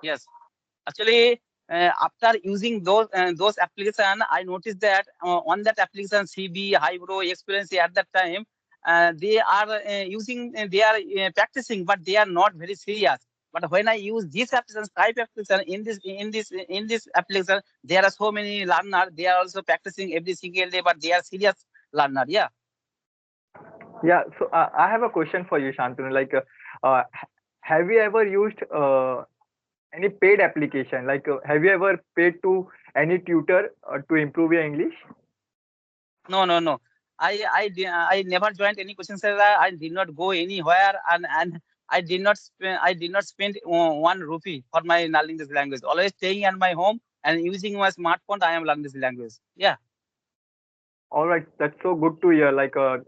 Yes. Actually, after using those application, I noticed that on that application, CB, Hybro, Experience at that time, they are they are practicing, but they are not very serious. But when I use this application, Skype application, in this application, there are so many learners. They are also practicing every single day, but they are serious learner. Yeah. Yeah, so I have a question for you, Shantanu. Have you ever used any paid application? Have you ever paid to any tutor to improve your English? No, no, no. I never joined any coaching center. I did not go anywhere, and I did not spend 1 rupee for my learning this language. Always staying at my home and using my smartphone. I am learning this language. Yeah. All right, that's so good to hear.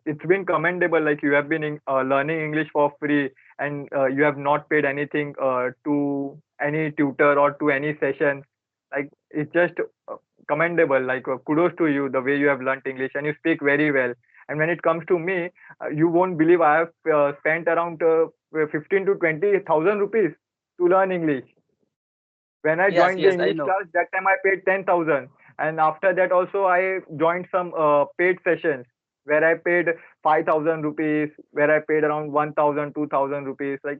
It's been commendable. Like you have been learning English for free, and you have not paid anything to any tutor or to any session. Like it's just commendable. Kudos to you the way you have learned English, and you speak very well. And when it comes to me, you won't believe I have spent around 15 to 20,000 rupees to learn English. When I Yes, joined the yes, I English know. class, that time I paid 10,000. And after that also I joined some paid sessions where I paid 5,000 rupees, where I paid around 1,000, 2,000 rupees. Like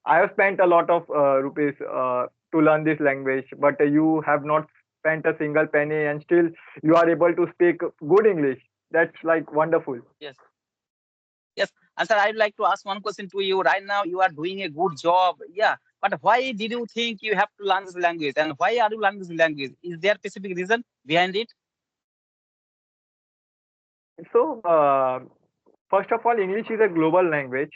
I have spent a lot of rupees to learn this language, but you have not spent a single penny and still you are able to speak good English. That's like wonderful. Yes, yes. And sir, I'd like to ask one question to you. Right now, you are doing a good job. Yeah. But why did you think you have to learn this language? And why are you learning this language? Is there a specific reason behind it? So, first of all, English is a global language.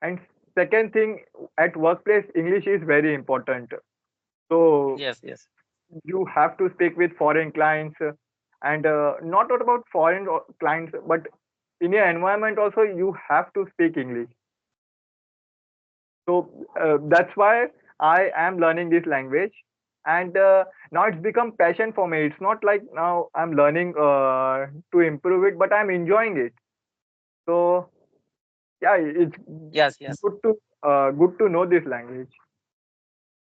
And second thing, at workplace, English is very important. So Yes, yes. you have to speak with foreign clients, and not about foreign clients, but in your environment also you have to speak English. So that's why I am learning this language, and now it's become passion for me. It's not like now I'm learning to improve it, but I'm enjoying it. So yeah, it's Yes, yes. good to know this language.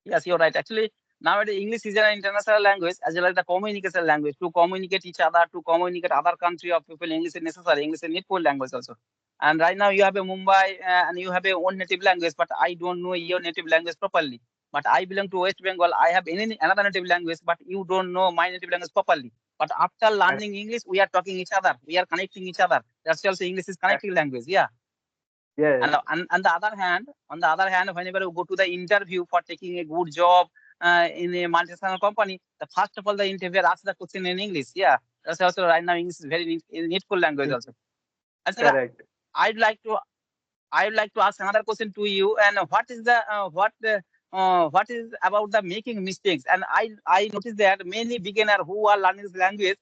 Yes, you're right. Actually, nowadays English is an international language as well as the communication language. To communicate each other, to communicate other country of people, English is necessary. English is needful language also. And right now you have a Mumbai and you have a own native language, but I don't know your native language properly. But I belong to West Bengal. I have another native language, but you don't know my native language properly. But after Correct. learning English, we are talking each other. We are connecting each other. That's also English is Correct. connecting language. Yeah. Yes. On the other hand, whenever you go to the interview for taking a good job in a multinational company, the first of all the interviewer asks the question in English. Yeah, that's also right now English is very needful language also. And sir, Correct. I'd like to I'd like to ask another question to you. And what is about the making mistakes? And I noticed that many beginner who are learning this language,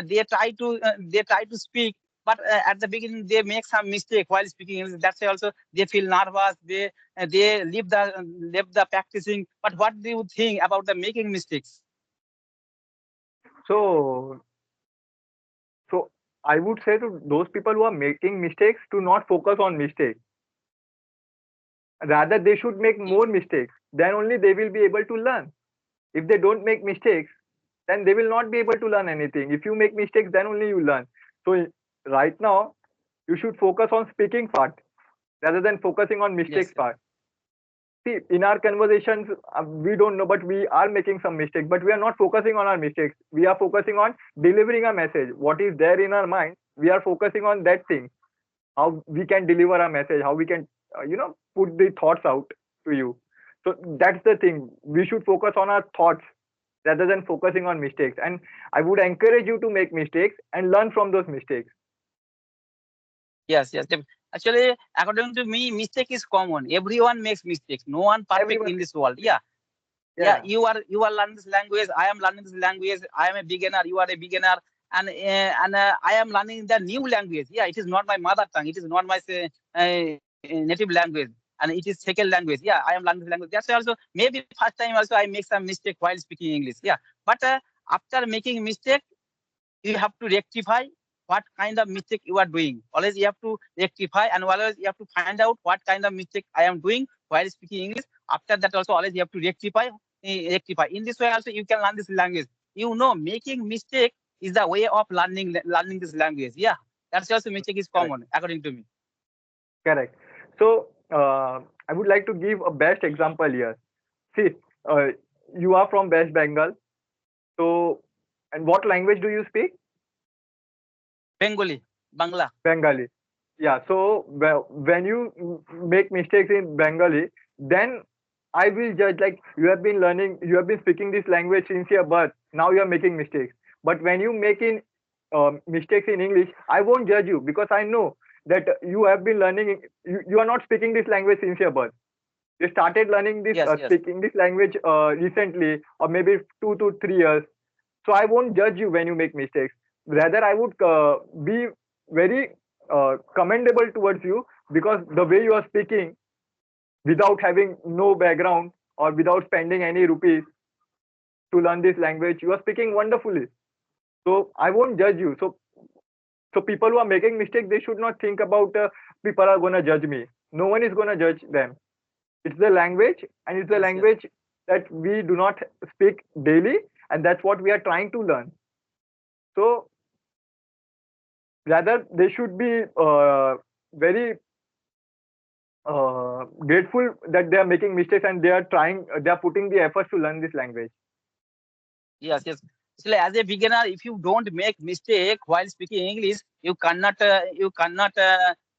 they try to speak, but at the beginning they make some mistake while speaking English. That's why also they feel nervous. They leave the practicing. But what do you think about the making mistakes? So So I would say to those people who are making mistakes to not focus on mistakes. Rather, they should make more Yes, mistakes. Then only they will be able to learn. If they don't make mistakes, then they will not be able to learn anything. If you make mistakes, then only you learn. So right now, you should focus on speaking part rather than focusing on yes, mistakes yes, part. See, in our conversations, we don't know, but we are making some mistakes. But we are not focusing on our mistakes. We are focusing on delivering a message. What is there in our mind, we are focusing on that thing, how we can deliver a message, how we can put the thoughts out to you. So that's the thing, we should focus on our thoughts rather than focusing on mistakes. And I would encourage you to make mistakes and learn from those mistakes. yes, yes. Actually, according to me, mistake is common. Everyone makes mistakes. No one perfect Everyone. in this world. Yeah. Yeah, Yeah. you are learning this language. I am learning this language. I am a beginner. You are a beginner, and I am learning the new language. Yeah, it is not my mother tongue. It is not my native language, and it is second language. Yeah, I am learning this language. That's why also maybe first time also I make some mistake while speaking English. Yeah, but after making mistake, you have to rectify what kind of mistake you are doing. Always you have to rectify, and always you have to find out what kind of mistake I am doing while speaking English. After that also always you have to rectify. Rectify. In this way also you can learn this language. Making mistake is the way of learning this language. Yeah, that's also mistake is Correct. common according to me. Correct. So I would like to give a best example here. See, uh, you are from West Bengal. So, and what language do you speak? Bengali, Bangla. Bengali. Yeah. So when you make mistakes in Bengali, then I will judge like you have been learning, you have been speaking this language since your birth. Now you are making mistakes. But when you making mistakes in English, I won't judge you because I know that you have been learning. You are not speaking this language since your birth. You started learning this, Yes, yes, speaking this language recently, or maybe 2 to 3 years. So I won't judge you when you make mistakes. Rather, I would be very commendable towards you because the way you are speaking without having no background or without spending any rupees to learn this language, you are speaking wonderfully. So I won't judge you. So people who are making mistakes, they should not think about people are gonna judge me. No one is gonna judge them. It's the language, and it's the yes, yes. language that we do not speak daily, and that's what we are trying to learn. So rather, they should be very grateful that they are making mistakes and they are putting the efforts to learn this language. Yes, yes. So like, as a beginner, if you don't make mistake while speaking English, you cannot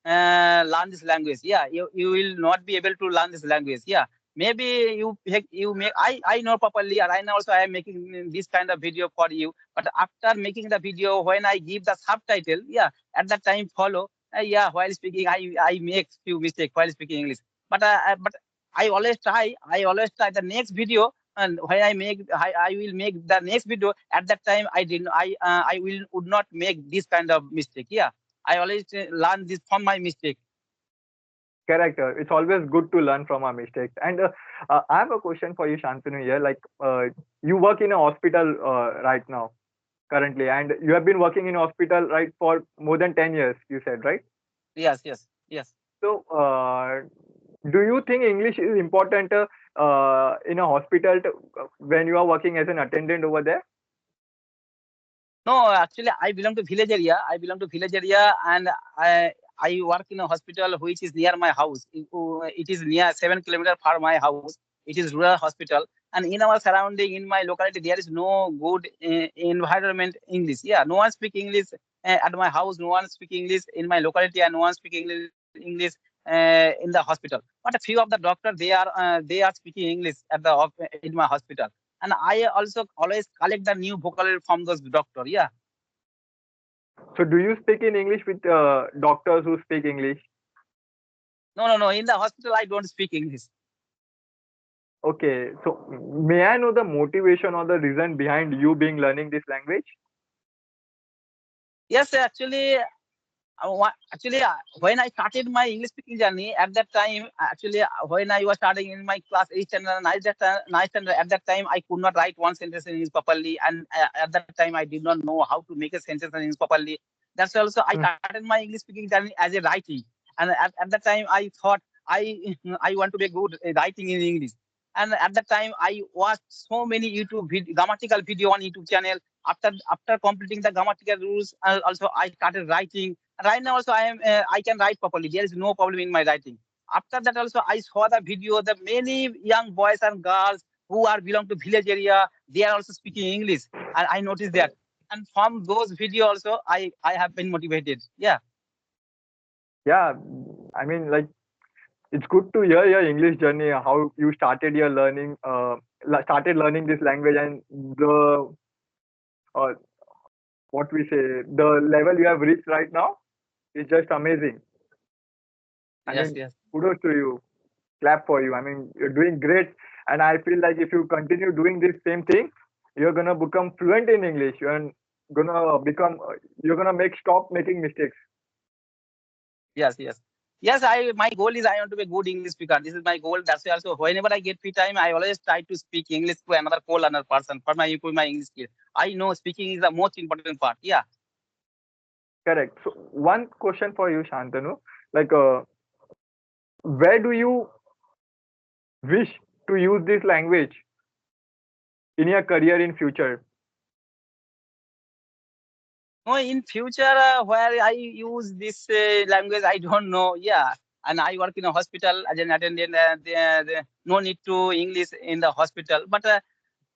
learn this language. Yeah, you will not be able to learn this language. Yeah, maybe you make. I know properly, and right now also I am making this kind of video for you. But after making the video, when I give the subtitle, yeah, at that time follow. Yeah, while speaking, I make few mistakes while speaking English. But I always try. I always try the next video, and when I will make the next video. At that time I will would not make this kind of mistake. Yeah, I always learn this from my mistake. Correct. It's always good to learn from our mistakes. And I have a question for you, Shantanu here. Like, you work in a hospital right now, currently, and you have been working in a hospital, right, for more than 10 years, you said, right? Yes, yes, yes. So, do you think English is important in a hospital when you are working as an attendant over there? No, actually, I belong to village area. And I work in a hospital which is near my house. It is near 7 kilometers from my house. It is rural hospital, and in our surrounding, in my locality, there is no good environment English. Yeah, no one speak English at my house. No one speak English in my locality, and no one speak English in the hospital. But a few of the doctors they are speaking English in my hospital, and I also always collect the new vocabulary from those doctor. Yeah. So, do you speak in English with doctors who speak English? No, no, no. In the hospital, I don't speak English. Okay, so may I know the motivation or the reason behind you being learning this language? Yes, actually, when I started my English speaking journey, at that time, actually, when I was starting in my class 8 standard and 9 standard, at that time, I could not write one sentence in English properly. And at that time, I did not know how to make a sentence in English properly. That's also, I Hmm. started my English speaking journey as a writing. And at that time, I thought I want to be good at writing in English. And at that time, I watched so many grammatical video on YouTube channel. After completing the grammatical rules, also I started writing. Right now also I can write properly. There is no problem in my writing. After that also I saw the video that many young boys and girls who are belong to village area, they are also speaking English, and I noticed that. And from those video also I have been motivated. Yeah. Yeah, I mean, like, it's good to hear your English journey, how you started your learning, started learning this language, and the uh, what we say, the level you have reached right now is just amazing. I Yes, mean, yes. kudos to you, clap for you. I mean, you're doing great, and I feel like if you continue doing this same thing, you're gonna become fluent in English. Gonna become, you're gonna make stop making mistakes. Yes, yes. Yes, I my goal is I want to be a good English speaker. This is my goal. That's why also whenever I get free time, I always try to speak English to another co-learner person for my improve my English skill. I know speaking is the most important part. Yeah. Correct. So one question for you, Shantanu, like, where do you wish to use this language in your career in future? No, in future, where I use this language, I don't know. Yeah, and I work in a hospital as an attendant. No need to English in the hospital, but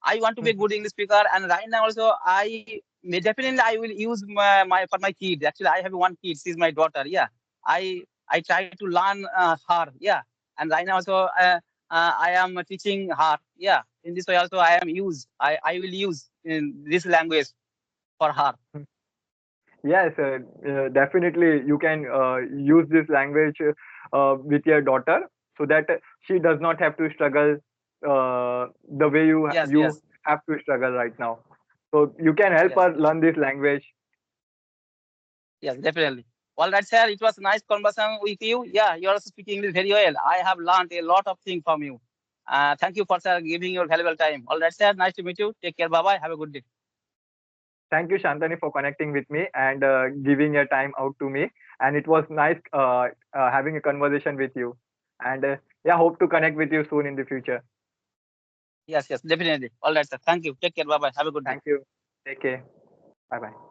I want to be a good English speaker. And right now also, definitely I will use my for my kids. Actually, I have one kid. She's my daughter. Yeah, I try to learn her. Yeah, and right now also I am teaching her. Yeah, in this way also I will use in this language for her. Yes, definitely. You can use this language with your daughter so that she does not have to struggle the way Yes, you yes. have to struggle right now. So you can help Yes, her learn this language. yes, definitely. All right, sir. It was a nice conversation with you. Yeah, you are also speaking English very well. I have learned a lot of things from you. Thank you for sir giving your valuable time. All right, sir. Nice to meet you. Take care. Bye bye. Have a good day. Thank you, Shantani, for connecting with me and giving your time out to me. And it was nice having a conversation with you. And yeah, hope to connect with you soon in the future. Yes, yes, definitely. All right, sir. Thank you. Take care. Bye bye. Have a good day. Thank you. Take care. Bye bye.